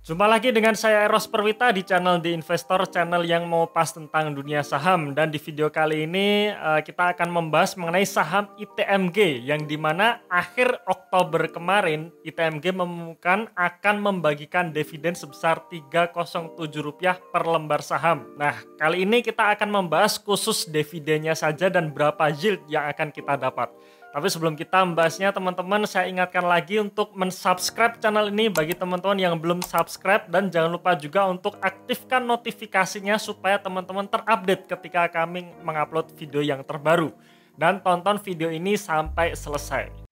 Jumpa lagi dengan saya Eros Perwita di channel The Investor, channel yang mau pas tentang dunia saham. Dan di video kali ini kita akan membahas mengenai saham ITMG yang dimana akhir Oktober kemarin ITMG mengumumkan akan membagikan dividen sebesar Rp307 per lembar saham. Nah, kali ini kita akan membahas khusus dividennya saja dan berapa yield yang akan kita dapat. Tapi sebelum kita membahasnya teman-teman, saya ingatkan lagi untuk mensubscribe channel ini bagi teman-teman yang belum subscribe. Dan jangan lupa juga untuk aktifkan notifikasinya supaya teman-teman terupdate ketika kami mengupload video yang terbaru. Dan tonton video ini sampai selesai.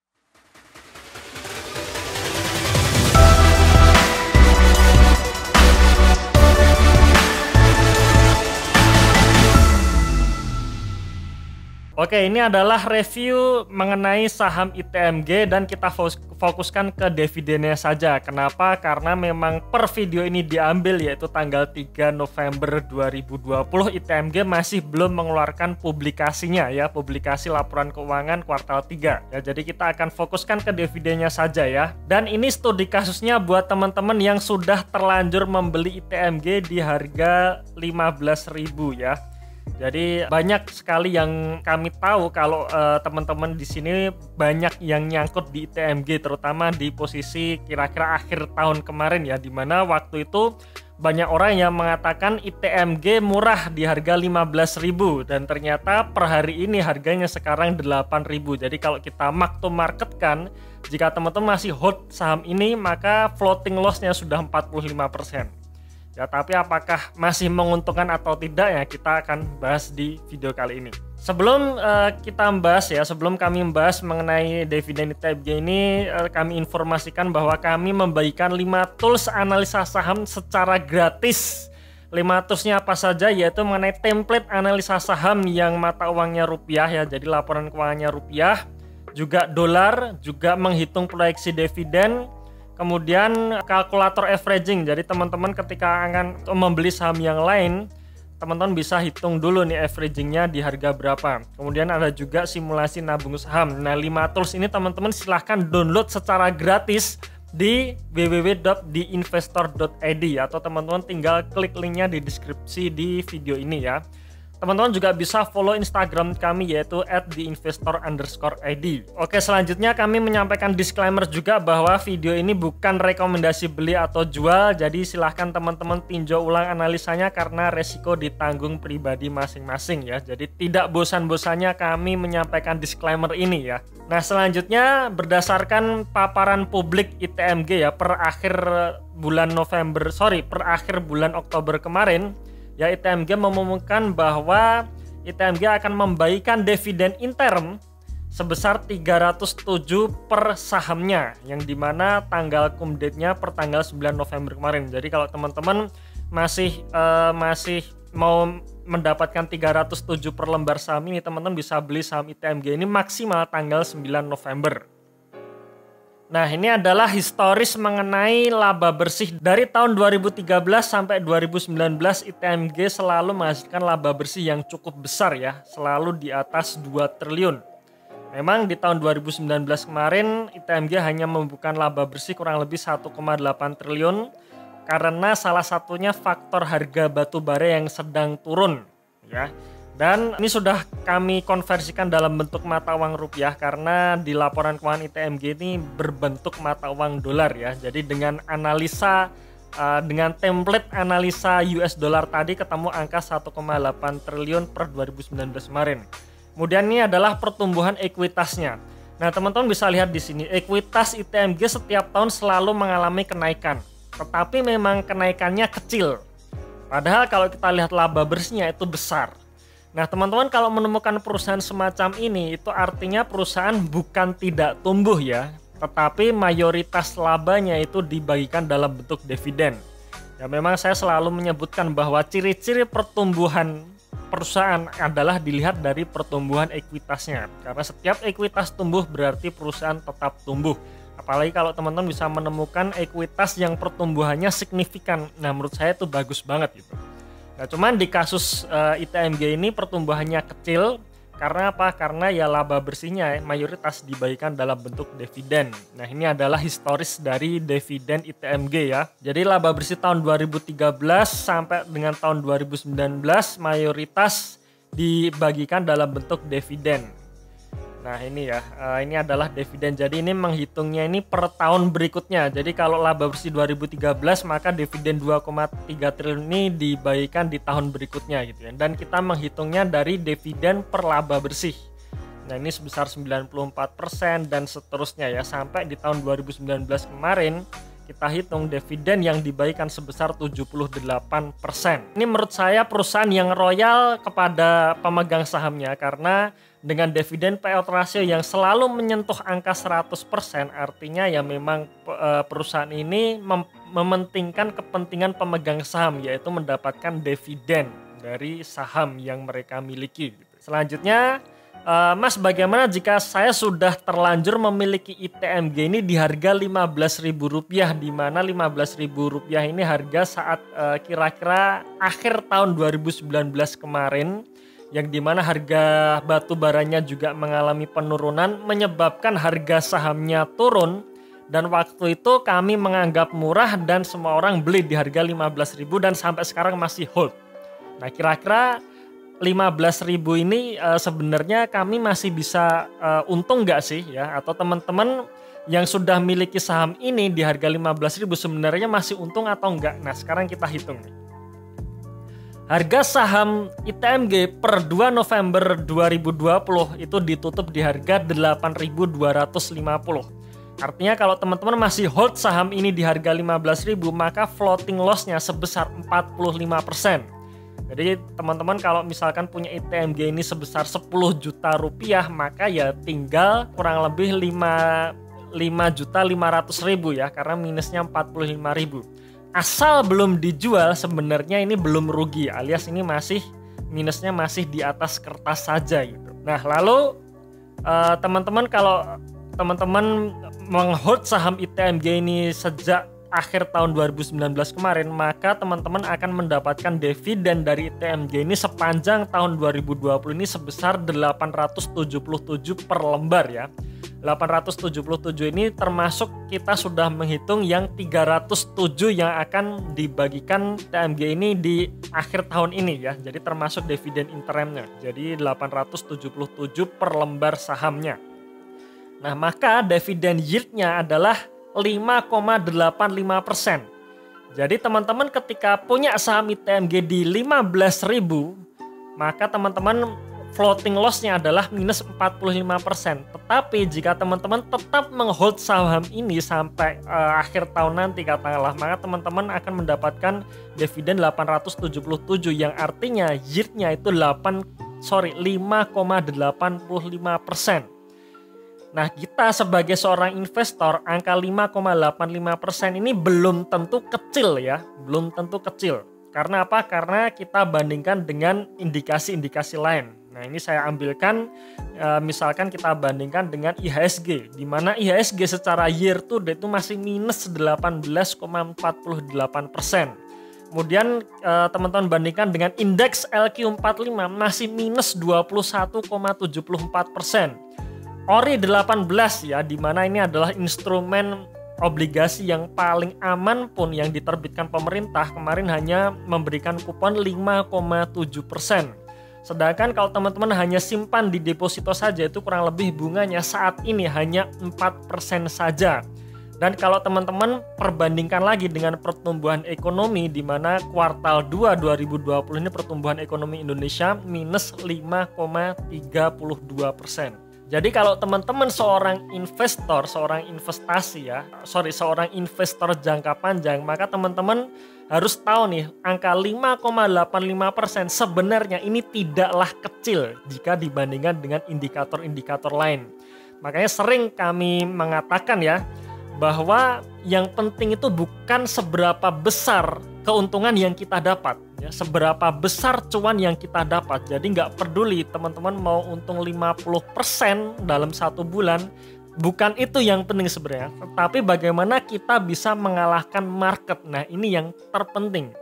Oke, ini adalah review mengenai saham ITMG dan kita fokuskan ke dividennya saja. Kenapa? Karena memang per video ini diambil yaitu tanggal 3 November 2020 ITMG masih belum mengeluarkan publikasinya ya, publikasi laporan keuangan kuartal 3. Ya, jadi kita akan fokuskan ke dividennya saja ya. Dan ini studi kasusnya buat teman-teman yang sudah terlanjur membeli ITMG di harga 15.000 ya. Jadi banyak sekali yang kami tahu kalau teman-teman di sini banyak yang nyangkut di ITMG, terutama di posisi kira-kira akhir tahun kemarin ya, dimana waktu itu banyak orang yang mengatakan ITMG murah di harga 15.000 dan ternyata per hari ini harganya sekarang 8.000. Jadi kalau kita mark to market kan, jika teman-teman masih hold saham ini maka floating loss-nya sudah 45%. Ya, tapi apakah masih menguntungkan atau tidak ya kita akan bahas di video kali ini. Sebelum kita membahas ya, sebelum kami membahas mengenai dividen ITMG ini, kami informasikan bahwa kami membagikan 5 tools analisa saham secara gratis. 5 toolsnya apa saja, yaitu mengenai template analisa saham yang mata uangnya rupiah ya, jadi laporan keuangannya rupiah, juga dolar, juga menghitung proyeksi dividen. Kemudian kalkulator averaging, jadi teman-teman ketika akan membeli saham yang lain, teman-teman bisa hitung dulu nih averagingnya di harga berapa. Kemudian ada juga simulasi nabung saham. Nah, 5 tools ini teman-teman silahkan download secara gratis di www.theinvestor.id atau teman-teman tinggal klik linknya di deskripsi di video ini ya. Teman-teman juga bisa follow Instagram kami yaitu @theinvestor_id. Oke, selanjutnya kami menyampaikan disclaimer juga bahwa video ini bukan rekomendasi beli atau jual. Jadi silahkan teman-teman tinjau ulang analisanya karena resiko ditanggung pribadi masing-masing ya. Jadi tidak bosan-bosannya kami menyampaikan disclaimer ini ya. Nah, selanjutnya berdasarkan paparan publik ITMG ya per akhir bulan Oktober kemarin. Ya, ITMG mengumumkan bahwa ITMG akan membagikan dividen interim sebesar 307 per sahamnya, yang dimana tanggal cum date-nya per tanggal 9 November kemarin. Jadi kalau teman-teman masih mau mendapatkan 307 per lembar saham ini, teman-teman bisa beli saham ITMG ini maksimal tanggal 9 November. Nah, ini adalah historis mengenai laba bersih dari tahun 2013 sampai 2019. ITMG selalu menghasilkan laba bersih yang cukup besar ya, selalu di atas 2 triliun. Memang di tahun 2019 kemarin ITMG hanya membukukan laba bersih kurang lebih 1,8 triliun karena salah satunya faktor harga batu bara yang sedang turun ya. Dan ini sudah kami konversikan dalam bentuk mata uang rupiah karena di laporan keuangan ITMG ini berbentuk mata uang dolar ya. Jadi dengan analisa dengan template analisa US dollar tadi ketemu angka 1,8 triliun per 2019 kemarin. Kemudian ini adalah pertumbuhan ekuitasnya. Nah, teman-teman bisa lihat di sini ekuitas ITMG setiap tahun selalu mengalami kenaikan. Tetapi memang kenaikannya kecil. Padahal kalau kita lihat laba bersihnya itu besar. Nah, teman-teman kalau menemukan perusahaan semacam ini, itu artinya perusahaan bukan tidak tumbuh ya, tetapi mayoritas labanya itu dibagikan dalam bentuk dividen. Ya, memang saya selalu menyebutkan bahwa ciri-ciri pertumbuhan perusahaan adalah dilihat dari pertumbuhan ekuitasnya. Karena setiap ekuitas tumbuh berarti perusahaan tetap tumbuh. Apalagi kalau teman-teman bisa menemukan ekuitas yang pertumbuhannya signifikan. Nah, menurut saya itu bagus banget gitu. Nah, cuman di kasus ITMG ini pertumbuhannya kecil Karena apa? Karena ya laba bersihnya mayoritas dibagikan dalam bentuk dividen. Nah, ini adalah historis dari dividen ITMG ya. Jadi laba bersih tahun 2013 sampai dengan tahun 2019 mayoritas dibagikan dalam bentuk dividen. Nah, ini ya, ini adalah dividen. Jadi ini menghitungnya ini per tahun berikutnya. Jadi kalau laba bersih 2013 maka dividen 2,3 triliun ini dibagikan di tahun berikutnya gitu ya. Dan kita menghitungnya dari dividen per laba bersih. Nah, ini sebesar 94% dan seterusnya ya, sampai di tahun 2019 kemarin kita hitung dividen yang dibagikan sebesar 78%. Ini menurut saya perusahaan yang royal kepada pemegang sahamnya, karena dengan dividen payout ratio yang selalu menyentuh angka 100%, artinya ya memang perusahaan ini mementingkan kepentingan pemegang saham, yaitu mendapatkan dividen dari saham yang mereka miliki. Selanjutnya, Mas, bagaimana jika saya sudah terlanjur memiliki ITMG ini di harga Rp15.000, di mana Rp15.000 ini harga saat kira-kira akhir tahun 2019 kemarin, yang dimana harga batu baranya juga mengalami penurunan menyebabkan harga sahamnya turun, dan waktu itu kami menganggap murah dan semua orang beli di harga 15.000 dan sampai sekarang masih hold. Nah, kira-kira 15.000 ini sebenarnya kami masih bisa untung nggak sih ya? Atau teman-teman yang sudah miliki saham ini di harga 15.000 sebenarnya masih untung atau enggak? Nah, sekarang kita hitung nih. Harga saham ITMG per 2 November 2020 itu ditutup di harga 8.250. Artinya kalau teman-teman masih hold saham ini di harga 15.000, maka floating loss-nya sebesar 45%. Jadi teman-teman kalau misalkan punya ITMG ini sebesar 10 juta rupiah, maka ya tinggal kurang lebih 5.500.000 ya, karena minusnya 45.000. Asal belum dijual sebenarnya ini belum rugi, alias ini masih minusnya masih di atas kertas saja gitu. Nah, lalu teman-teman kalau teman-teman menghold saham ITMG ini sejak akhir tahun 2019 kemarin, maka teman-teman akan mendapatkan dividen dari ITMG ini sepanjang tahun 2020 ini sebesar 877 per lembar ya. 877 ini termasuk kita sudah menghitung yang 307 yang akan dibagikan ITMG ini di akhir tahun ini ya. Jadi termasuk dividen interimnya. Jadi 877 per lembar sahamnya. Nah, maka dividen yield-nya adalah 5,85%. Jadi teman-teman ketika punya saham ITMG di 15.000, maka teman-teman floating loss-nya adalah minus 45%. Tetapi jika teman-teman tetap menghold saham ini sampai akhir tahun nanti katakanlah, maka teman-teman akan mendapatkan dividen 877 yang artinya yield-nya itu 5,85%. Nah, kita sebagai seorang investor, angka 5,85% ini belum tentu kecil ya, belum tentu kecil. Karena apa? Karena kita bandingkan dengan indikasi-indikasi lain. Nah, ini saya ambilkan, misalkan kita bandingkan dengan IHSG, di mana IHSG secara year to date itu masih minus 18,48%. Kemudian teman-teman bandingkan dengan indeks LQ45 masih minus 21,74%. ORI 18 ya, di mana ini adalah instrumen obligasi yang paling aman pun yang diterbitkan pemerintah, kemarin hanya memberikan kupon 5,7%. Sedangkan kalau teman-teman hanya simpan di deposito saja itu kurang lebih bunganya saat ini hanya 4% saja. Dan kalau teman-teman perbandingkan lagi dengan pertumbuhan ekonomi, di mana kuartal 2 2020 ini pertumbuhan ekonomi Indonesia minus 5,32%. Jadi kalau teman-teman seorang investor jangka panjang, maka teman-teman harus tahu nih, angka 5,85% sebenarnya ini tidaklah kecil jika dibandingkan dengan indikator-indikator lain. Makanya sering kami mengatakan ya, bahwa yang penting itu bukan seberapa besar keuntungan yang kita dapat, ya, seberapa besar cuan yang kita dapat. Jadi nggak peduli teman-teman mau untung 50% dalam satu bulan, bukan itu yang penting sebenarnya. Tetapi bagaimana kita bisa mengalahkan market. Nah, ini yang terpenting.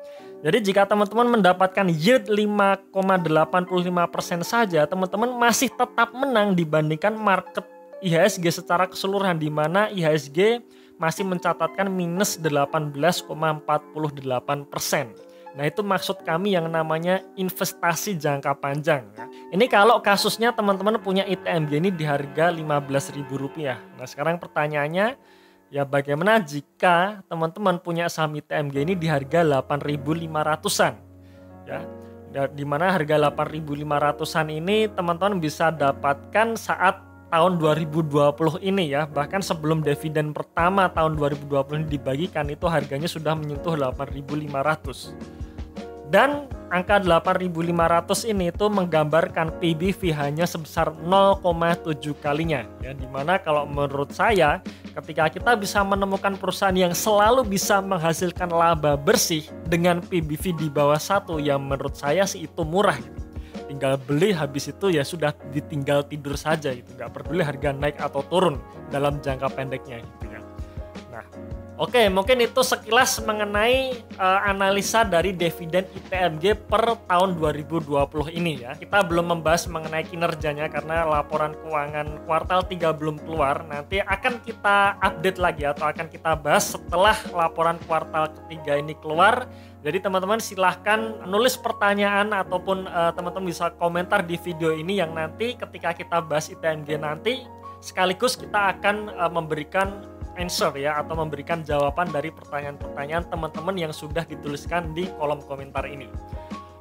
Jadi jika teman-teman mendapatkan yield 5,85% saja, teman-teman masih tetap menang dibandingkan market IHSG secara keseluruhan, di mana IHSG masih mencatatkan minus 18,48%. Nah, itu maksud kami yang namanya investasi jangka panjang. Ini kalau kasusnya teman-teman punya ITMG ini di harga Rp15.000. Nah, sekarang pertanyaannya, ya bagaimana jika teman-teman punya saham ITMG ini di harga 8.500-an? Ya, di mana harga 8.500-an ini teman-teman bisa dapatkan saat tahun 2020 ini ya. Bahkan sebelum dividen pertama tahun 2020 ini dibagikan, itu harganya sudah menyentuh 8.500. Dan angka 8.500 ini itu menggambarkan PBV hanya sebesar 0,7 kalinya ya, dimana kalau menurut saya ketika kita bisa menemukan perusahaan yang selalu bisa menghasilkan laba bersih dengan PBV di bawah 1, yang menurut saya sih itu murah gitu. Tinggal beli, habis itu ya sudah ditinggal tidur saja gitu, nggak peduli harga naik atau turun dalam jangka pendeknya gitu ya. Nah, oke, mungkin itu sekilas mengenai analisa dari dividen ITMG per tahun 2020 ini ya. Kita belum membahas mengenai kinerjanya karena laporan keuangan kuartal 3 belum keluar. Nanti akan kita update lagi atau akan kita bahas setelah laporan kuartal ketiga ini keluar. Jadi teman-teman silahkan nulis pertanyaan ataupun teman-teman bisa komentar di video ini yang nanti ketika kita bahas ITMG nanti sekaligus kita akan memberikan answer ya, atau memberikan jawaban dari pertanyaan-pertanyaan teman-teman yang sudah dituliskan di kolom komentar ini.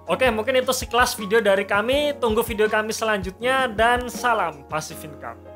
Oke, mungkin itu sekilas video dari kami. Tunggu video kami selanjutnya dan salam Passive Income.